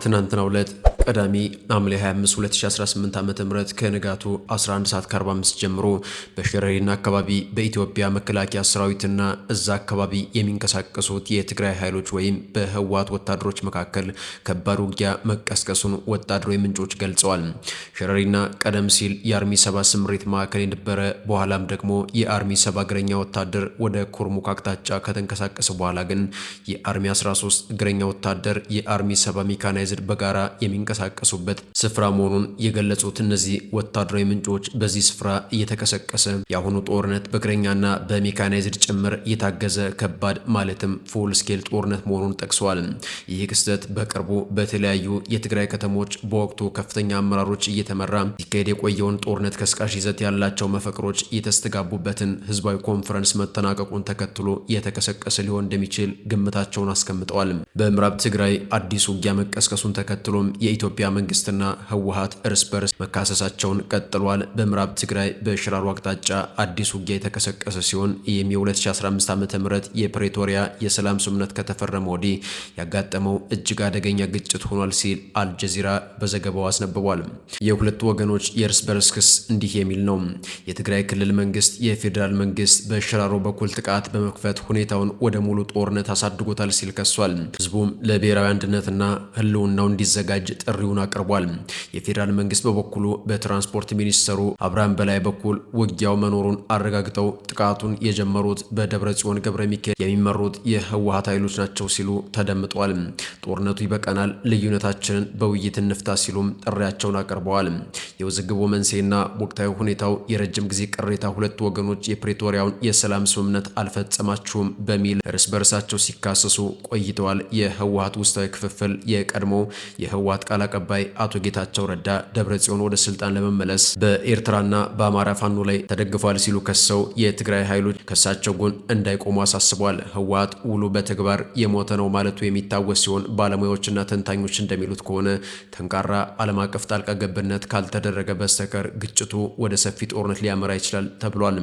በትናንትናው ዕለት ቀዳሚ ሐምሌ 25 2018 ዓ.ም ከንጋቱ 11:45 ጀምሮ በሽረሪና አካባቢ በኢትዮጵያ መከላከያ ሰራዊትና እዛ አካባቢ የሚንቀሳቀሱት የትግራይ ኃይሎች ወይም በህወሓት ወታደሮች መካከል ከባድ ውጊያ መቀስቀሱን ወታደራዊ ምንጮች ገልጸዋል። ሽረሪና ቀደም ሲል የአርሚ 7 ስምሪት ማዕከል የነበረ በኋላም ደግሞ የአርሚ 7 እግረኛ ወታደር ወደ ኩርሙክ አቅጣጫ ከተንቀሳቀሰ በኋላ ግን የአርሚ 13 እግረኛ ወታደር የአርሚ 7 ሜካናይዝድ በጋራ የሚንቀሳቀሱበት ስፍራ መሆኑን የገለጹት እነዚህ ወታደራዊ ምንጮች በዚህ ስፍራ እየተቀሰቀሰ የአሁኑ ጦርነት በእግረኛና በሜካናይዝድ ጭምር የታገዘ ከባድ ማለትም ፉል ስኬል ጦርነት መሆኑን ጠቅሰዋል። ይህ ክስተት በቅርቡ በተለያዩ የትግራይ ከተሞች በወቅቱ ከፍተኛ አመራሮች እየተመራ ሲካሄድ የቆየውን ጦርነት ቀስቃሽ ይዘት ያላቸው መፈክሮች የተስተጋቡበትን ህዝባዊ ኮንፈረንስ መጠናቀቁን ተከትሎ የተቀሰቀሰ ሊሆን እንደሚችል ግምታቸውን አስቀምጠዋል። በምዕራብ ትግራይ አዲስ ውጊያ መቀስቀሱን ተከትሎም የኢትዮጵያ መንግስትና ህወሓት እርስ በርስ መካሰሳቸውን ቀጥሏል። በምዕራብ ትግራይ በሽራሮ አቅጣጫ አዲስ ውጊያ የተቀሰቀሰ ሲሆን ይህም የ2015 ዓ.ም የፕሬቶሪያ የሰላም ስምምነት ከተፈረመ ወዲህ ያጋጠመው እጅግ አደገኛ ግጭት ሆኗል ሲል አልጀዚራ በዘገባው አስነብቧል። የሁለቱ ወገኖች የእርስ በርስ ክስ እንዲህ የሚል ነው። የትግራይ ክልል መንግስት የፌዴራል መንግስት በሽራሮ በኩል ጥቃት በመክፈት ሁኔታውን ወደ ሙሉ ጦርነት አሳድጎታል ሲል ከሷል። ህዝቡም ለብሔራዊ አንድነትና ህልውናው እንዲዘጋጅ ጥሪውን አቅርቧል። የፌዴራል መንግስት በበኩሉ በትራንስፖርት ሚኒስተሩ አብርሃም በላይ በኩል ውጊያው መኖሩን አረጋግጠው ጥቃቱን የጀመሩት በደብረ ጽዮን ገብረ ሚካኤል የሚመሩት የህወሓት ኃይሎች ናቸው ሲሉ ተደምጧል። ጦርነቱ ይበቃናል፣ ልዩነታችንን በውይይት እንፍታ ሲሉም ጥሪያቸውን አቅርበዋል። የውዝግቡ መንስኤና ወቅታዊ ሁኔታው የረጅም ጊዜ ቅሬታ ሁለቱ ወገኖች የፕሬቶሪያውን የሰላም ስምምነት አልፈጸማችሁም በሚል እርስ በርሳቸው ሲካሰሱ ቆይተዋል። የህወሓት ውስጣዊ ክፍፍል የቀድሞ የህወሓት ቃል አቀባይ አቶ ጌታቸው ረዳ ደብረ ጽዮን ወደ ስልጣን ለመመለስ በኤርትራና በአማራ ፋኖ ላይ ተደግፏል ሲሉ ከሰው የትግራይ ኃይሎች ከሳቸው ጎን እንዳይቆሙ አሳስቧል። ህወሓት ውሉ በተግባር የሞተ ነው ማለቱ የሚታወስ ሲሆን ባለሙያዎችና ተንታኞች እንደሚሉት ከሆነ ጠንካራ ዓለም አቀፍ ጣልቃ ገብነት ካልተደረገ በስተቀር ግጭቱ ወደ ሰፊ ጦርነት ሊያመራ ይችላል ተብሏል።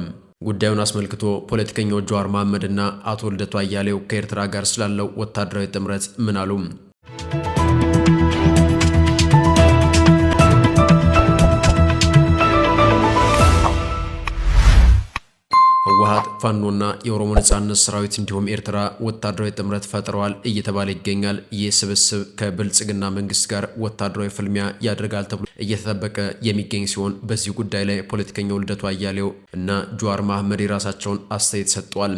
ጉዳዩን አስመልክቶ ፖለቲከኛው ጀዋር መሐመድ እና አቶ ልደቱ አያሌው ከኤርትራ ጋር ስላለው ወታደራዊ ጥምረት ምን አሉ? ህወሓት ፋኖና የኦሮሞ ነጻነት ሰራዊት እንዲሁም ኤርትራ ወታደራዊ ጥምረት ፈጥረዋል እየተባለ ይገኛል። ይህ ስብስብ ከብልጽግና መንግስት ጋር ወታደራዊ ፍልሚያ ያደርጋል ተብሎ እየተጠበቀ የሚገኝ ሲሆን በዚህ ጉዳይ ላይ ፖለቲከኛው ልደቱ አያሌው እና ጀዋር መሐመድ የራሳቸውን አስተያየት ሰጥተዋል።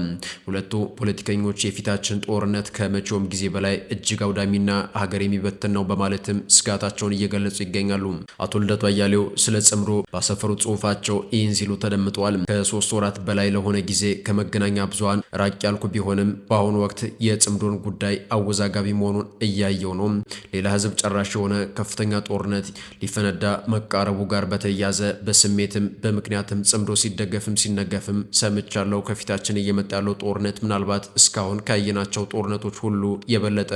ሁለቱ ፖለቲከኞች የፊታችን ጦርነት ከመቼውም ጊዜ በላይ እጅግ አውዳሚና ሀገር የሚበትን ነው በማለትም ስጋታቸውን እየገለጹ ይገኛሉ። አቶ ልደቱ አያሌው ስለ ጽምሩ ባሰፈሩ ጽሁፋቸው ይህን ሲሉ ተደምጠዋል። ከ3 ወራት በላይ ለሆነ ጊዜ ከመገናኛ ብዙሃን ራቅ ያልኩ ቢሆንም በአሁኑ ወቅት የጽምዶን ጉዳይ አወዛጋቢ መሆኑን እያየው ነው። ሌላ ህዝብ ጨራሽ የሆነ ከፍተኛ ጦርነት ሊፈነዳ መቃረቡ ጋር በተያያዘ በስሜትም በምክንያትም ጽምዶ ሲደገፍም ሲነገፍም ሰምቻለሁ። ከፊታችን እየመጣ ያለው ጦርነት ምናልባት እስካሁን ካየናቸው ጦርነቶች ሁሉ የበለጠ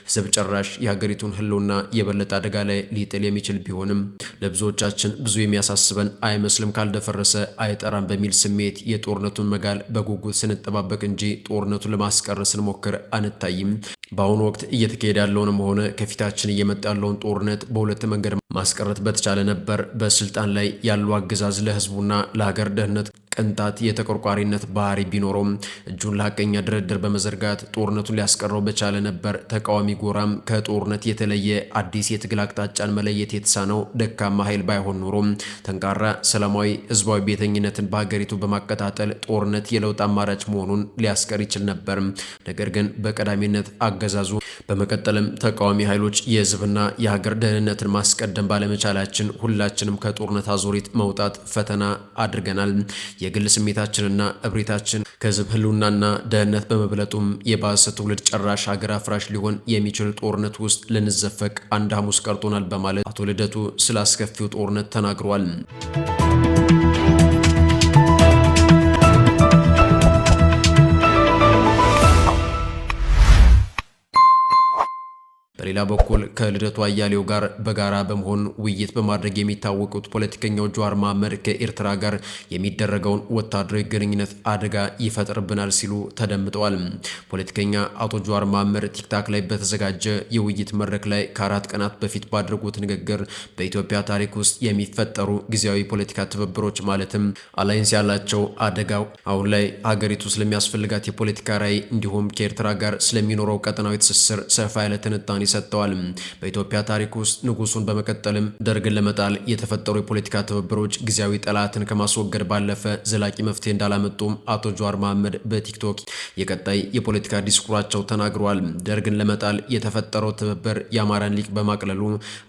ህዝብ ጨራሽ የሀገሪቱን ህልውና የበለጠ አደጋ ላይ ሊጥል የሚችል ቢሆንም ለብዙዎቻችን ብዙ የሚያሳስበን አይመስልም። ካልደፈረሰ አይጠራም በሚል ስሜት የጦርነቱን መጋል በጉጉት ስንጠባበቅ እንጂ ጦርነቱን ለማስቀረት ስንሞክር አንታይም። በአሁኑ ወቅት እየተካሄደ ያለውንም ሆነ ከፊታችን እየመጣ ያለውን ጦርነት በሁለት መንገድ ማስቀረት በተቻለ ነበር። በስልጣን ላይ ያለው አገዛዝ ለህዝቡና ለሀገር ደህንነት ቅንጣት የተቆርቋሪነት ባህሪ ቢኖረውም እጁን ለሐቀኛ ድርድር በመዘርጋት ጦርነቱን ሊያስቀረው በቻለ ነበር። ተቃዋሚ ጎራም ከጦርነት የተለየ አዲስ የትግል አቅጣጫን መለየት የተሳነው ደካማ ኃይል ባይሆን ኖሮም ጠንካራ ሰላማዊ ህዝባዊ ቤተኝነትን በሀገሪቱ በማቀጣጠል ጦርነት የለውጥ አማራጭ መሆኑን ሊያስቀር ይችል ነበር። ነገር ግን በቀዳሚነት አገዛዙ በመቀጠልም ተቃዋሚ ኃይሎች የህዝብና የሀገር ደህንነትን ማስቀደም ባለመቻላችን ሁላችንም ከጦርነት አዙሪት መውጣት ፈተና አድርገናል። የግል ስሜታችንና እብሪታችን ከህዝብ ህልውናና ደህንነት በመብለጡም የባሰ ትውልድ ጨራሽ ሀገር አፍራሽ ሊሆን የሚችል ጦርነት ውስጥ ልንዘፈቅ አንድ ሐሙስ ቀርቶናል በማለት አቶ ልደቱ ስለ አስከፊው ጦርነት ተናግሯል። በሌላ በሌላ በኩል ከልደቱ አያሌው ጋር በጋራ በመሆን ውይይት በማድረግ የሚታወቁት ፖለቲከኛው ጀዋር መሐመድ ከኤርትራ ጋር የሚደረገውን ወታደራዊ ግንኙነት አደጋ ይፈጥርብናል ሲሉ ተደምጠዋል። ፖለቲከኛ አቶ ጀዋር መሐመድ ቲክታክ ላይ በተዘጋጀ የውይይት መድረክ ላይ ከ4 ቀናት በፊት ባደረጉት ንግግር በኢትዮጵያ ታሪክ ውስጥ የሚፈጠሩ ጊዜያዊ ፖለቲካ ትብብሮች ማለትም አላይንስ ያላቸው አደጋው አሁን ላይ ሀገሪቱ ስለሚያስፈልጋት የፖለቲካ ራዕይ እንዲሁም ከኤርትራ ጋር ስለሚኖረው ቀጠናዊ ትስስር ሰፋ ያለ ትንታኔ ሰጥተዋል። በኢትዮጵያ ታሪክ ውስጥ ንጉሱን በመቀጠልም ደርግን ለመጣል የተፈጠሩ የፖለቲካ ትብብሮች ጊዜያዊ ጠላትን ከማስወገድ ባለፈ ዘላቂ መፍትሄ እንዳላመጡም አቶ ጀዋር መሐመድ በቲክቶክ የቀጣይ የፖለቲካ ዲስኩራቸው ተናግረዋል። ደርግን ለመጣል የተፈጠረው ትብብር የአማራን ሊቅ በማቅለሉ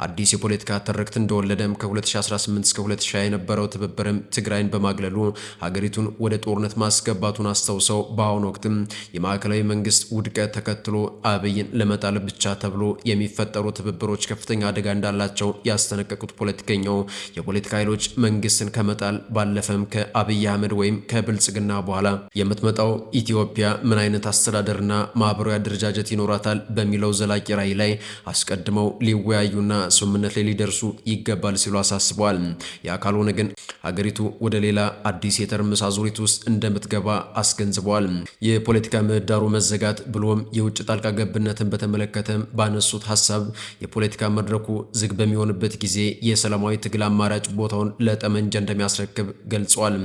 አዲስ የፖለቲካ ትርክት እንደወለደም ከ2018 እስከ 2020 የነበረው ትብብርም ትግራይን በማግለሉ ሀገሪቱን ወደ ጦርነት ማስገባቱን አስታውሰው በአሁኑ ወቅትም የማዕከላዊ መንግስት ውድቀት ተከትሎ አብይን ለመጣል ብቻ ተብሎ የሚፈጠሩ ትብብሮች ከፍተኛ አደጋ እንዳላቸው ያስጠነቀቁት ፖለቲከኛው የፖለቲካ ኃይሎች መንግስትን ከመጣል ባለፈም ከአብይ አህመድ ወይም ከብልጽግና በኋላ የምትመጣው ኢትዮጵያ ምን አይነት አስተዳደርና ማህበራዊ አደረጃጀት ይኖራታል በሚለው ዘላቂ ራዕይ ላይ አስቀድመው ሊወያዩና ስምምነት ላይ ሊደርሱ ይገባል ሲሉ አሳስበዋል። ያ ካልሆነ ግን ሀገሪቱ ወደ ሌላ አዲስ የትርምስ አዙሪት ውስጥ እንደምትገባ አስገንዝበዋል። የፖለቲካ ምህዳሩ መዘጋት ብሎም የውጭ ጣልቃ ገብነትን በተመለከተም ባነሱት ሀሳብ የፖለቲካ መድረኩ ዝግ በሚሆንበት ጊዜ የሰላማዊ ትግል አማራጭ ቦታውን ለጠመንጃ እንደሚያስረክብ ገልጸዋል።